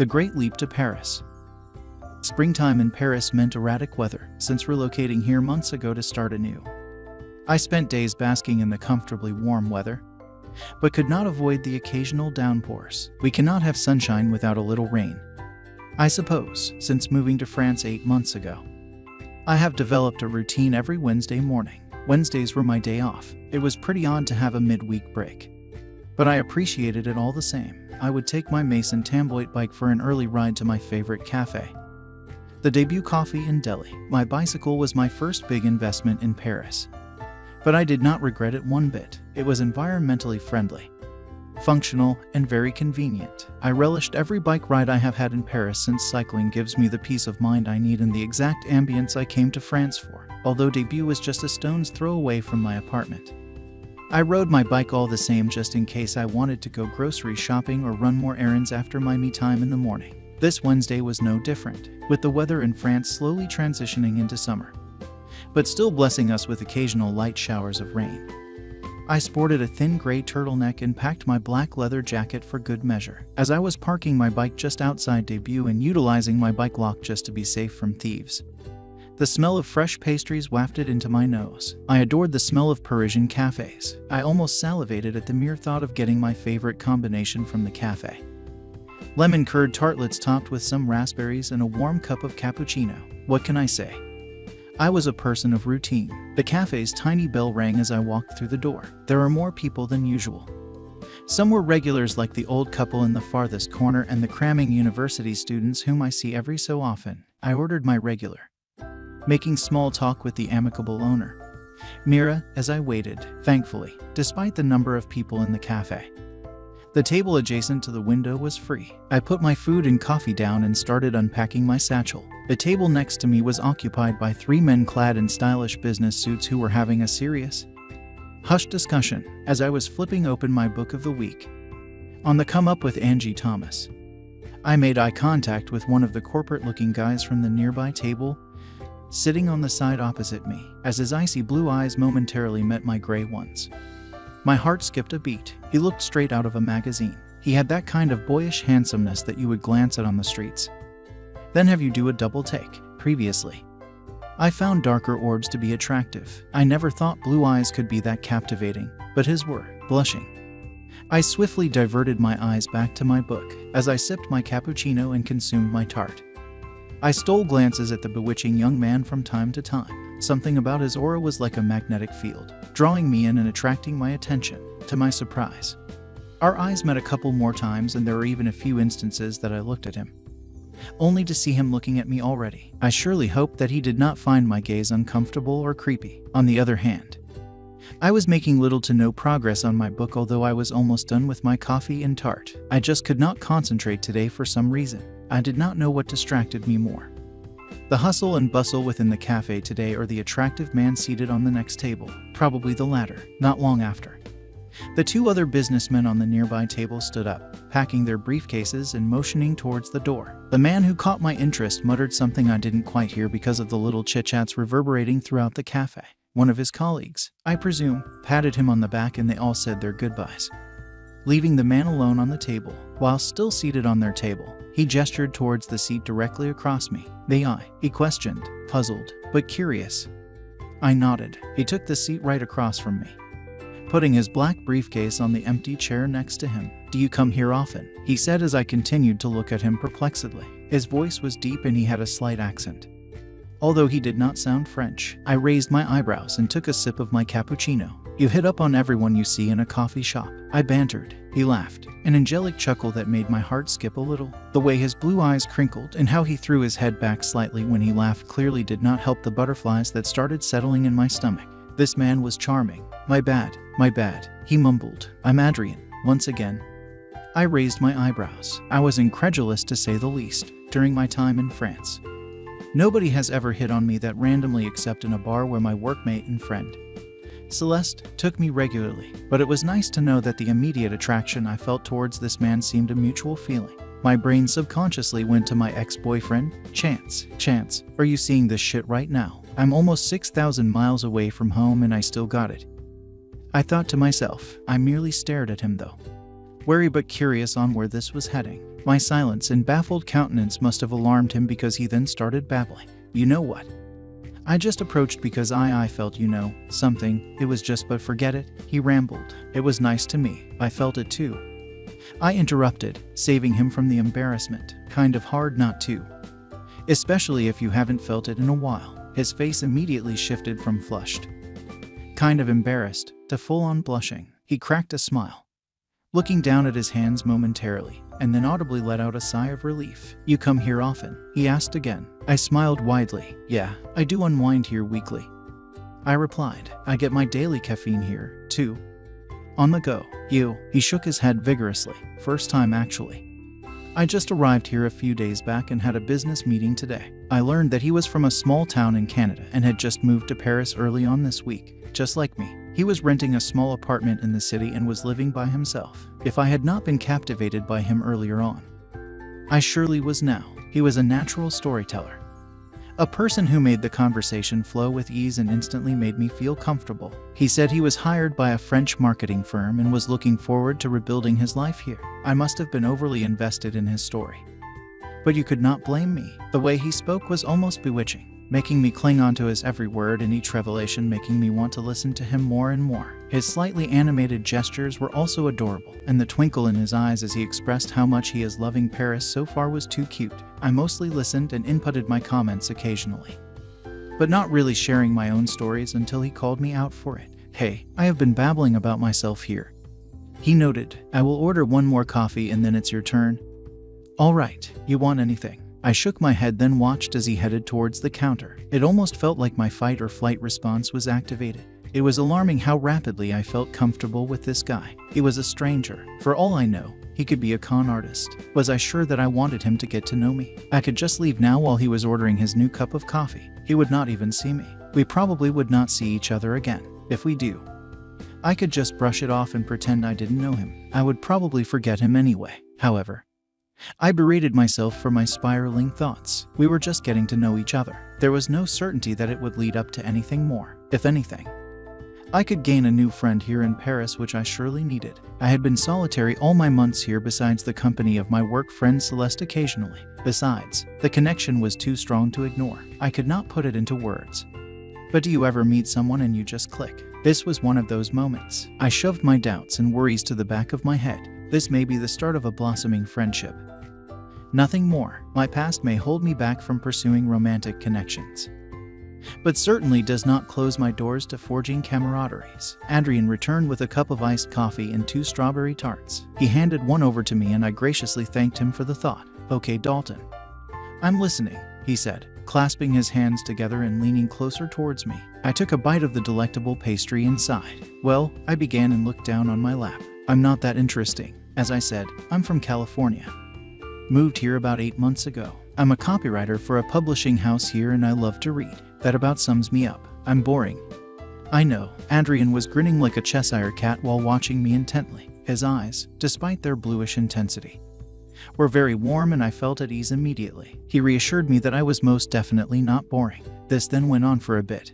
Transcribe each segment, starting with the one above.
The Great Leap to Paris. Springtime in Paris meant erratic weather, since relocating here months ago to start anew. I spent days basking in the comfortably warm weather, but could not avoid the occasional downpours. We cannot have sunshine without a little rain, I suppose, since moving to France 8 months ago. I have developed a routine every Wednesday morning. Wednesdays were my day off. It was pretty odd to have a midweek break, but I appreciated it all the same. I would take my Mason Tamboit bike for an early ride to my favorite cafe, the Debut Coffee in Delhi. My bicycle was my first big investment in Paris, but I did not regret it one bit. It was environmentally friendly, functional, and very convenient. I relished every bike ride I have had in Paris, since cycling gives me the peace of mind I need and the exact ambience I came to France for, although Debut was just a stone's throw away from my apartment. I rode my bike all the same, just in case I wanted to go grocery shopping or run more errands after my me time in the morning. This Wednesday was no different, with the weather in France slowly transitioning into summer, but still blessing us with occasional light showers of rain. I sported a thin gray turtleneck and packed my black leather jacket for good measure. As I was parking my bike just outside Debut and utilizing my bike lock just to be safe from thieves, the smell of fresh pastries wafted into my nose. I adored the smell of Parisian cafes. I almost salivated at the mere thought of getting my favorite combination from the cafe: lemon curd tartlets topped with some raspberries and a warm cup of cappuccino. What can I say? I was a person of routine. The cafe's tiny bell rang as I walked through the door. There are more people than usual. Some were regulars, like the old couple in the farthest corner and the cramming university students whom I see every so often. I ordered my regular, making small talk with the amicable owner, Mira, as I waited, thankfully, despite the number of people in the cafe. The table adjacent to the window was free. I put my food and coffee down and started unpacking my satchel. The table next to me was occupied by 3 men clad in stylish business suits who were having a serious, hushed discussion as I was flipping open my book of the week, On the Come Up with Angie Thomas. I made eye contact with one of the corporate-looking guys from the nearby table, sitting on the side opposite me, as his icy blue eyes momentarily met my gray ones. My heart skipped a beat. He looked straight out of a magazine. He had that kind of boyish handsomeness that you would glance at on the streets, then have you do a double take. Previously, I found darker orbs to be attractive. I never thought blue eyes could be that captivating, but his were. Blushing, I swiftly diverted my eyes back to my book as I sipped my cappuccino and consumed my tart. I stole glances at the bewitching young man from time to time. Something about his aura was like a magnetic field, drawing me in and attracting my attention. To my surprise, our eyes met a couple more times, and there were even a few instances that I looked at him, only to see him looking at me already. I surely hoped that he did not find my gaze uncomfortable or creepy. On the other hand, I was making little to no progress on my book, although I was almost done with my coffee and tart. I just could not concentrate today for some reason. I did not know what distracted me more: the hustle and bustle within the cafe today, or the attractive man seated on the next table. Probably the latter. Not long after, the 2 other businessmen on the nearby table stood up, packing their briefcases and motioning towards the door. The man who caught my interest muttered something I didn't quite hear because of the little chit-chats reverberating throughout the cafe. One of his colleagues, I presume, patted him on the back, and they all said their goodbyes, leaving the man alone on the table. While still seated on their table, he gestured towards the seat directly across me. "May I?" he questioned, puzzled but curious. I nodded. He took the seat right across from me, putting his black briefcase on the empty chair next to him. "Do you come here often?" he said as I continued to look at him perplexedly. His voice was deep and he had a slight accent, although he did not sound French. I raised my eyebrows and took a sip of my cappuccino. "You hit up on everyone you see in a coffee shop," I bantered. He laughed, an angelic chuckle that made my heart skip a little. The way his blue eyes crinkled and how he threw his head back slightly when he laughed clearly did not help the butterflies that started settling in my stomach. This man was charming. My bad, he mumbled. "I'm Adrian." Once again, I raised my eyebrows. I was incredulous, to say the least. During my time in France, nobody has ever hit on me that randomly, except in a bar where my workmate and friend, Celeste, took me regularly. But it was nice to know that the immediate attraction I felt towards this man seemed a mutual feeling. My brain subconsciously went to my ex-boyfriend. Chance, are you seeing this shit right now? I'm almost 6,000 miles away from home and I still got it, I thought to myself. I merely stared at him though, wary but curious on where this was heading. My silence and baffled countenance must have alarmed him because he then started babbling. You know what? I just approached because I felt something. It was just but forget it, he rambled. It was nice to me. I felt it too. I interrupted, saving him from the embarrassment. Kind of hard not to. Especially if you haven't felt it in a while. His face immediately shifted from flushed, kind of embarrassed, to full-on blushing. He cracked a smile, looking down at his hands momentarily, and then audibly let out a sigh of relief. You come here often? He asked again. I smiled widely. Yeah, I do unwind here weekly, I replied. I get my daily caffeine here, too. On the go. You? He shook his head vigorously. First time actually. I just arrived here a few days back and had a business meeting today. I learned that he was from a small town in Canada and had just moved to Paris early on this week. Just like me, he was renting a small apartment in the city and was living by himself. If I had not been captivated by him earlier on, I surely was now. He was a natural storyteller. A person who made the conversation flow with ease and instantly made me feel comfortable. He said he was hired by a French marketing firm and was looking forward to rebuilding his life here. I must have been overly invested in his story, but you could not blame me. The way he spoke was almost bewitching, making me cling onto his every word and each revelation making me want to listen to him more and more. His slightly animated gestures were also adorable, and the twinkle in his eyes as he expressed how much he is loving Paris so far was too cute. I mostly listened and inputted my comments occasionally, but not really sharing my own stories until he called me out for it. Hey, I have been babbling about myself here, he noted. I will order one more coffee and then it's your turn. All right, you want anything? I shook my head, then watched as he headed towards the counter. It almost felt like my fight or flight response was activated. It was alarming how rapidly I felt comfortable with this guy. He was a stranger. For all I know, he could be a con artist. Was I sure that I wanted him to get to know me? I could just leave now while he was ordering his new cup of coffee. He would not even see me. We probably would not see each other again. If we do, I could just brush it off and pretend I didn't know him. I would probably forget him anyway. However, I berated myself for my spiraling thoughts. We were just getting to know each other. There was no certainty that it would lead up to anything more. If anything, I could gain a new friend here in Paris, which I surely needed. I had been solitary all my months here besides the company of my work friend Celeste occasionally. Besides, the connection was too strong to ignore. I could not put it into words. But do you ever meet someone and you just click? This was one of those moments. I shoved my doubts and worries to the back of my head. This may be the start of a blossoming friendship. Nothing more. My past may hold me back from pursuing romantic connections, but certainly does not close my doors to forging camaraderies. Adrian returned with a cup of iced coffee and 2 strawberry tarts. He handed one over to me and I graciously thanked him for the thought. Okay, Dalton, I'm listening, he said, clasping his hands together and leaning closer towards me. I took a bite of the delectable pastry inside. Well, I began and looked down on my lap. I'm not that interesting. As I said, I'm from California. Moved here about 8 months ago. I'm a copywriter for a publishing house here and I love to read. That about sums me up. I'm boring. I know. Adrian was grinning like a Cheshire cat while watching me intently. His eyes, despite their bluish intensity, were very warm and I felt at ease immediately. He reassured me that I was most definitely not boring. This then went on for a bit,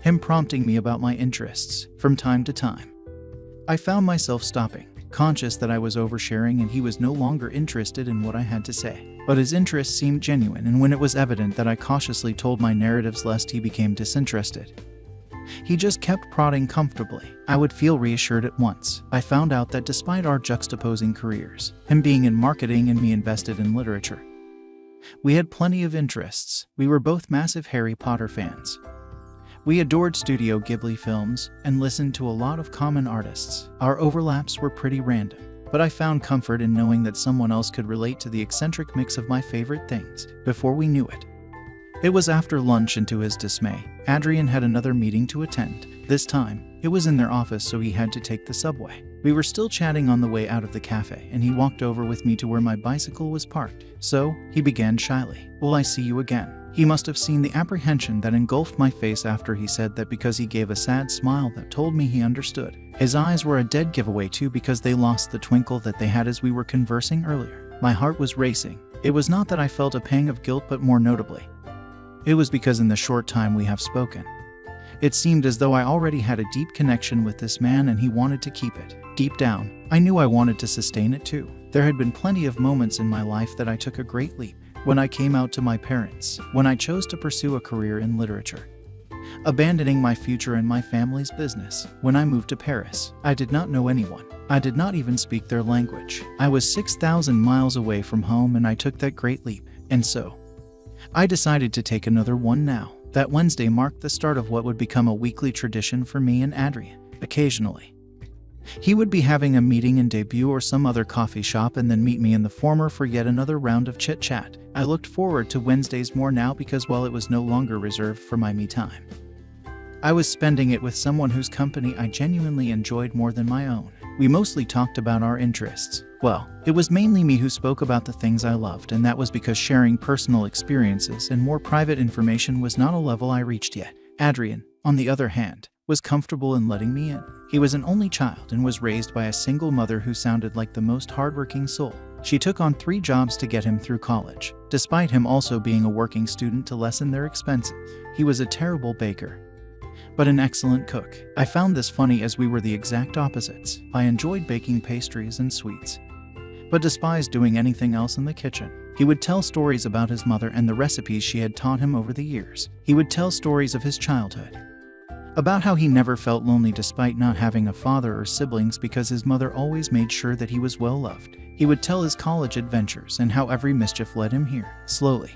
him prompting me about my interests. From time to time, I found myself stopping, conscious that I was oversharing and he was no longer interested in what I had to say. But his interest seemed genuine, and when it was evident that I cautiously told my narratives lest he became disinterested, he just kept prodding comfortably. I would feel reassured at once. I found out that despite our juxtaposing careers, him being in marketing and me invested in literature, we had plenty of interests. We were both massive Harry Potter fans. We adored Studio Ghibli films and listened to a lot of common artists. Our overlaps were pretty random, but I found comfort in knowing that someone else could relate to the eccentric mix of my favorite things. Before we knew it, it was after lunch, and to his dismay, Adrian had another meeting to attend. This time, it was in their office, so he had to take the subway. We were still chatting on the way out of the cafe, and he walked over with me to where my bicycle was parked. So, he began shyly, "Will I see you again?" He must have seen the apprehension that engulfed my face after he said that, because he gave a sad smile that told me he understood. His eyes were a dead giveaway too, because they lost the twinkle that they had as we were conversing earlier. My heart was racing. It was not that I felt a pang of guilt, but more notably, it was because in the short time we have spoken, it seemed as though I already had a deep connection with this man and he wanted to keep it. Deep down, I knew I wanted to sustain it too. There had been plenty of moments in my life that I took a great leap. When I came out to my parents, when I chose to pursue a career in literature, abandoning my future and my family's business. When I moved to Paris, I did not know anyone. I did not even speak their language. I was 6,000 miles away from home, and I took that great leap. And so, I decided to take another one now. That Wednesday marked the start of what would become a weekly tradition for me and Adrian. Occasionally, he would be having a meeting in debut or some other coffee shop and then meet me in the former for yet another round of chit-chat. I looked forward to Wednesdays more now because, while it was no longer reserved for my me time, I was spending it with someone whose company I genuinely enjoyed more than my own. We mostly talked about our interests. Well, it was mainly me who spoke about the things I loved, and that was because sharing personal experiences and more private information was not a level I reached yet. Adrian, on the other hand, was comfortable in letting me in. He was an only child and was raised by a single mother who sounded like the most hardworking soul. She took on 3 jobs to get him through college, despite him also being a working student to lessen their expenses. He was a terrible baker, but an excellent cook. I found this funny as we were the exact opposites. I enjoyed baking pastries and sweets, but despised doing anything else in the kitchen. He would tell stories about his mother and the recipes she had taught him over the years. He would tell stories of his childhood, about how he never felt lonely despite not having a father or siblings because his mother always made sure that he was well loved. He would tell his college adventures and how every mischief led him here. Slowly,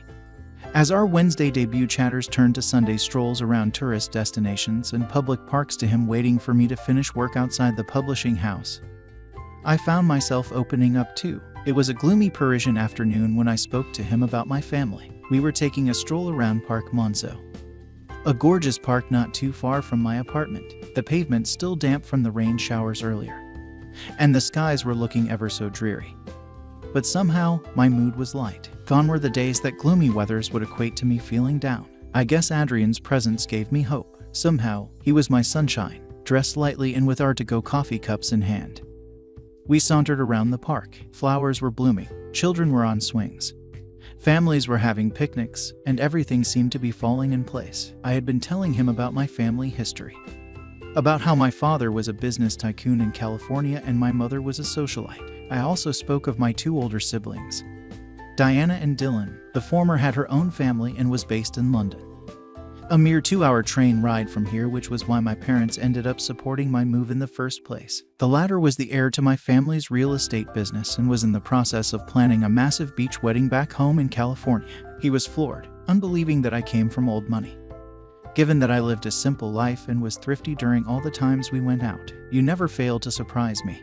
as our Wednesday debut chatters turned to Sunday strolls around tourist destinations and public parks to him waiting for me to finish work outside the publishing house, I found myself opening up too. It was a gloomy Parisian afternoon when I spoke to him about my family. We were taking a stroll around Parc Monceau, a gorgeous park not too far from my apartment. The pavement still damp from the rain showers earlier, and the skies were looking ever so dreary. But somehow, my mood was light. Gone were the days that gloomy weathers would equate to me feeling down. I guess Adrian's presence gave me hope. Somehow, he was my sunshine, dressed lightly and with our to-go coffee cups in hand. We sauntered around the park. Flowers were blooming, children were on swings, families were having picnics, and everything seemed to be falling in place. I had been telling him about my family history, about how my father was a business tycoon in California and my mother was a socialite. I also spoke of my 2 older siblings, Diana and Dylan. The former had her own family and was based in London, a mere 2-hour train ride from here, which was why my parents ended up supporting my move in the first place. The latter was the heir to my family's real estate business and was in the process of planning a massive beach wedding back home in California. He was floored, unbelieving that I came from old money, given that I lived a simple life and was thrifty during all the times we went out. "You never fail to surprise me.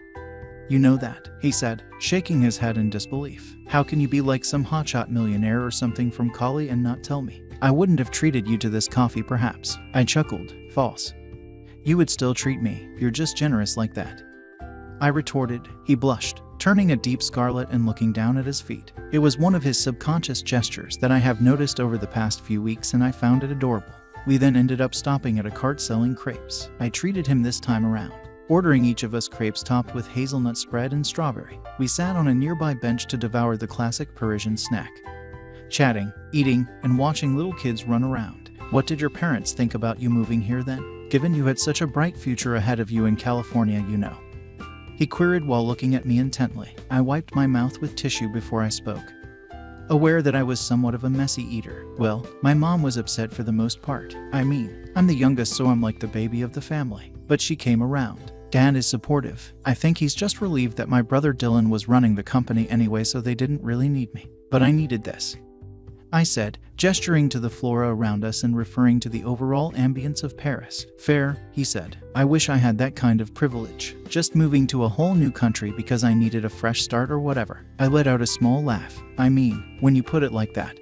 You know that," he said, shaking his head in disbelief. "How can you be like some hotshot millionaire or something from Cali and not tell me? I wouldn't have treated you to this coffee perhaps." I chuckled. "False. You would still treat me. You're just generous like that," I retorted. He blushed, turning a deep scarlet and looking down at his feet. It was one of his subconscious gestures that I have noticed over the past few weeks, and I found it adorable. We then ended up stopping at a cart selling crepes. I treated him this time around, ordering each of us crepes topped with hazelnut spread and strawberry. We sat on a nearby bench to devour the classic Parisian snack, chatting, eating, and watching little kids run around. "What did your parents think about you moving here then, given you had such a bright future ahead of you in California, you know?" he queried while looking at me intently. I wiped my mouth with tissue before I spoke, aware that I was somewhat of a messy eater. "Well, my mom was upset for the most part. I mean, I'm the youngest, so I'm like the baby of the family. But she came around. Dad is supportive. I think he's just relieved that my brother Dylan was running the company anyway, so they didn't really need me. But I needed this," I said, gesturing to the flora around us and referring to the overall ambience of Paris. "Fair," he said. "I wish I had that kind of privilege. Just moving to a whole new country because I needed a fresh start or whatever." I let out a small laugh. "I mean, when you put it like that,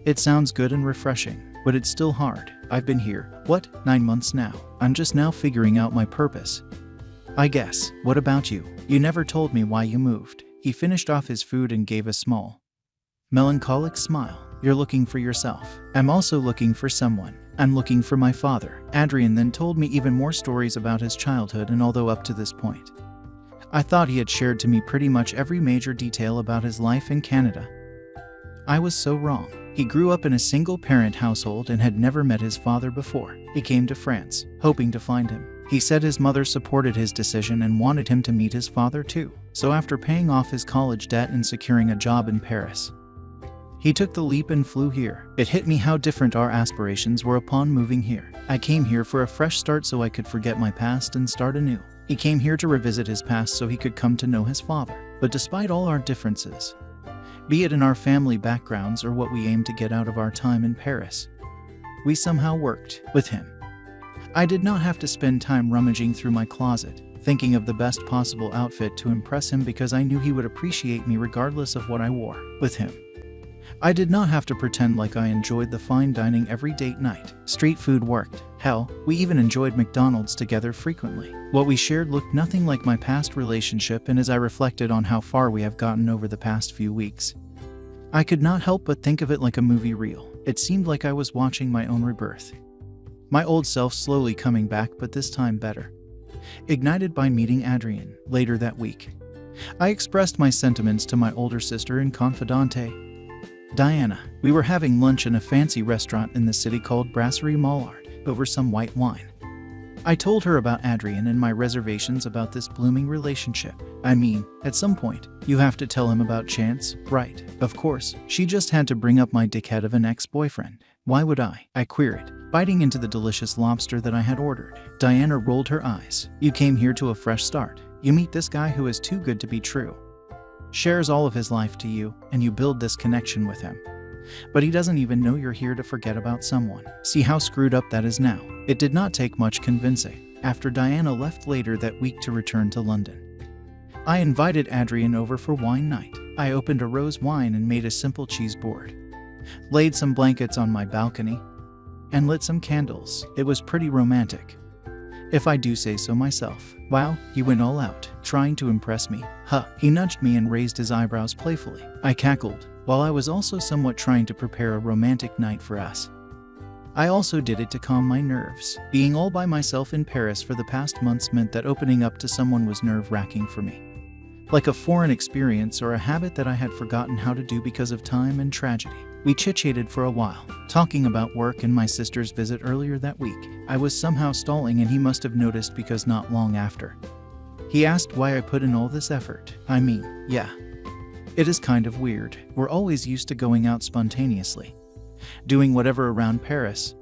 it sounds good and refreshing, but it's still hard. I've been here, 9 months now. I'm just now figuring out my purpose, I guess. What about you? You never told me why you moved." He finished off his food and gave a small, melancholic smile. "You're looking for yourself. I'm also looking for someone. I'm looking for my father." Adrian then told me even more stories about his childhood, and although up to this point, I thought he had shared to me pretty much every major detail about his life in Canada, I was so wrong. He grew up in a single-parent household and had never met his father before. He came to France, hoping to find him. He said his mother supported his decision and wanted him to meet his father too. So after paying off his college debt and securing a job in Paris, he took the leap and flew here. It hit me how different our aspirations were upon moving here. I came here for a fresh start so I could forget my past and start anew. He came here to revisit his past so he could come to know his father. But despite all our differences, be it in our family backgrounds or what we aimed to get out of our time in Paris, we somehow worked with him. I did not have to spend time rummaging through my closet, thinking of the best possible outfit to impress him because I knew he would appreciate me regardless of what I wore with him. I did not have to pretend like I enjoyed the fine dining every date night. Street food worked. Hell, we even enjoyed McDonald's together frequently. What we shared looked nothing like my past relationship, and as I reflected on how far we have gotten over the past few weeks, I could not help but think of it like a movie reel. It seemed like I was watching my own rebirth. My old self slowly coming back, but this time better. Ignited by meeting Adrian later that week, I expressed my sentiments to my older sister and confidante, Diana. We were having lunch in a fancy restaurant in the city called Brasserie Maillard over some white wine. I told her about Adrian and my reservations about this blooming relationship. I mean, at some point, you have to tell him about Chance, right? Of course, she just had to bring up my dickhead of an ex-boyfriend. Why would I queried, biting into the delicious lobster that I had ordered. Diana rolled her eyes. You came here to a fresh start. You meet this guy who is too good to be true, shares all of his life to you, and you build this connection with him. But he doesn't even know you're here to forget about someone. See how screwed up that is now? It did not take much convincing. After Diana left later that week to return to London, I invited Adrian over for wine night. I opened a rose wine and made a simple cheese board, laid some blankets on my balcony, and lit some candles. It was pretty romantic, if I do say so myself. Wow, he went all out, trying to impress me. Huh. He nudged me and raised his eyebrows playfully. I cackled, while I was also somewhat trying to prepare a romantic night for us. I also did it to calm my nerves. Being all by myself in Paris for the past months meant that opening up to someone was nerve-wracking for me, like a foreign experience or a habit that I had forgotten how to do because of time and tragedy. We chit-chatted for a while, talking about work and my sister's visit earlier that week. I was somehow stalling and he must have noticed because not long after, he asked why I put in all this effort. I mean, yeah, it is kind of weird. We're always used to going out spontaneously, doing whatever around Paris,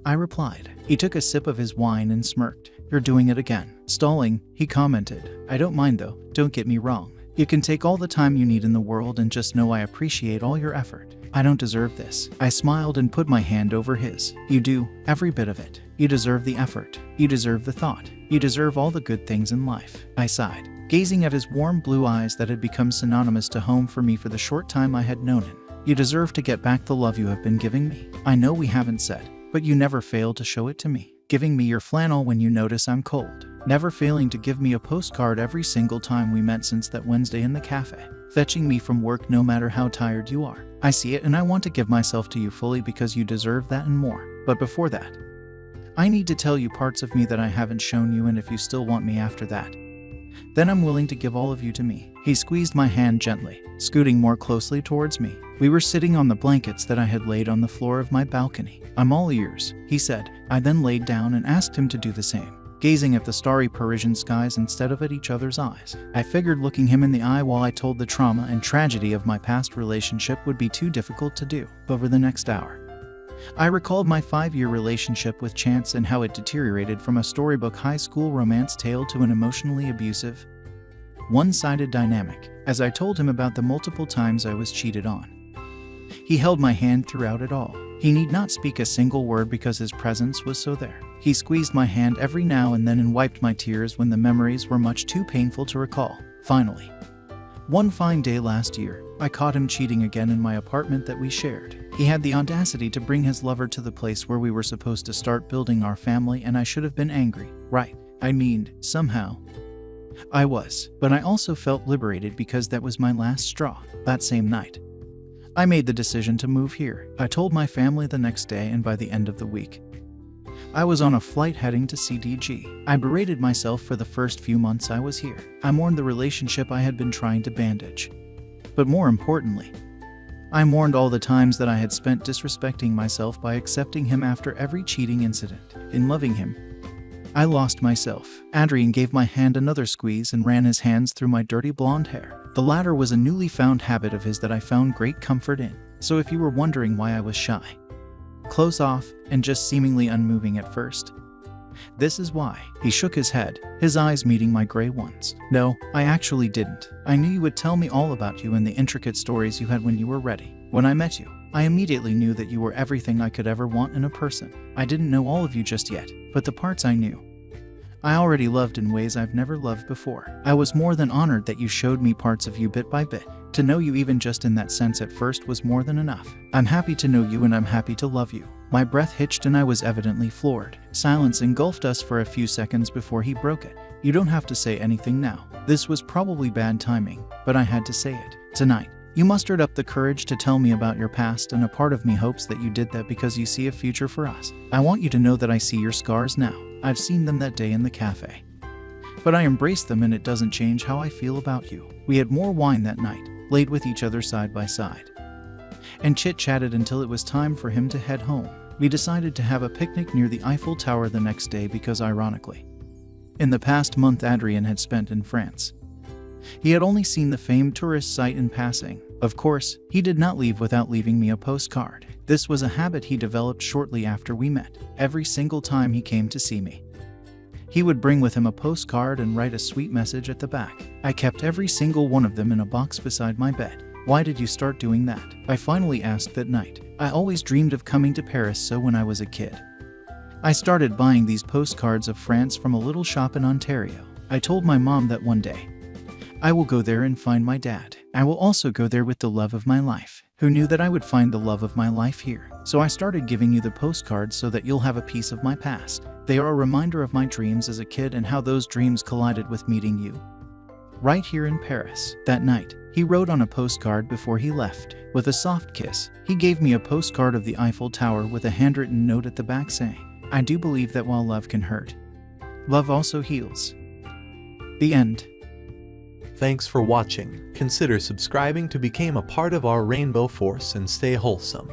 I replied. He took a sip of his wine and smirked. You're doing it again. Stalling, he commented. I don't mind though, don't get me wrong. You can take all the time you need in the world and just know I appreciate all your effort. I don't deserve this. I smiled and put my hand over his. You do, every bit of it. You deserve the effort. You deserve the thought. You deserve all the good things in life. I sighed, gazing at his warm blue eyes that had become synonymous to home for me for the short time I had known him. You deserve to get back the love you have been giving me. I know we haven't said, but you never fail to show it to me. Giving me your flannel when you notice I'm cold. Never failing to give me a postcard every single time we met since that Wednesday in the cafe. Fetching me from work no matter how tired you are. I see it and I want to give myself to you fully because you deserve that and more. But before that, I need to tell you parts of me that I haven't shown you, and if you still want me after that, then I'm willing to give all of you to me. He squeezed my hand gently, scooting more closely towards me. We were sitting on the blankets that I had laid on the floor of my balcony. I'm all ears, he said. I then laid down and asked him to do the same, gazing at the starry Parisian skies instead of at each other's eyes. I figured looking him in the eye while I told the trauma and tragedy of my past relationship would be too difficult to do. Over the next hour, I recalled my 5-year relationship with Chance and how it deteriorated from a storybook high school romance tale to an emotionally abusive, one-sided dynamic, as I told him about the multiple times I was cheated on. He held my hand throughout it all. He need not speak a single word because his presence was so there. He squeezed my hand every now and then and wiped my tears when the memories were much too painful to recall. Finally, one fine day last year, I caught him cheating again in my apartment that we shared. He had the audacity to bring his lover to the place where we were supposed to start building our family, and I should have been angry, right? I mean, somehow I was, but I also felt liberated because that was my last straw. That same night, I made the decision to move here. I told my family the next day, and by the end of the week, I was on a flight heading to CDG. I berated myself for the first few months I was here. I mourned the relationship I had been trying to bandage. But more importantly, I mourned all the times that I had spent disrespecting myself by accepting him after every cheating incident. In loving him, I lost myself. Adrian gave my hand another squeeze and ran his hands through my dirty blonde hair. The latter was a newly found habit of his that I found great comfort in. So if you were wondering why I was shy, close off, and just seemingly unmoving at first, this is why. He shook his head, his eyes meeting my gray ones. No, I actually didn't. I knew you would tell me all about you and the intricate stories you had when you were ready. When I met you, I immediately knew that you were everything I could ever want in a person. I didn't know all of you just yet, but the parts I knew, I already loved in ways I've never loved before. I was more than honored that you showed me parts of you bit by bit. To know you even just in that sense at first was more than enough. I'm happy to know you and I'm happy to love you. My breath hitched and I was evidently floored. Silence engulfed us for a few seconds before he broke it. You don't have to say anything now. This was probably bad timing, but I had to say it. Tonight, you mustered up the courage to tell me about your past, and a part of me hopes that you did that because you see a future for us. I want you to know that I see your scars now. I've seen them that day in the cafe, but I embrace them and it doesn't change how I feel about you. We had more wine that night, laid with each other side by side, and chit-chatted until it was time for him to head home. We decided to have a picnic near the Eiffel Tower the next day because, ironically, in the past month Adrian had spent in France. He had only seen the famed tourist site in passing. Of course, he did not leave without leaving me a postcard. This was a habit he developed shortly after we met. Every single time he came to see me, he would bring with him a postcard and write a sweet message at the back. I kept every single one of them in a box beside my bed. Why did you start doing that? I finally asked that night. I always dreamed of coming to Paris, so when I was a kid, I started buying these postcards of France from a little shop in Ontario. I told my mom that one day, I will go there and find my dad. I will also go there with the love of my life. Who knew that I would find the love of my life here? So I started giving you the postcards so that you'll have a piece of my past. They are a reminder of my dreams as a kid and how those dreams collided with meeting you right here in Paris. That night, he wrote on a postcard before he left. With a soft kiss, he gave me a postcard of the Eiffel Tower with a handwritten note at the back saying, I do believe that while love can hurt, love also heals. The end. Thanks for watching. Consider subscribing to become a part of our rainbow force and stay wholesome.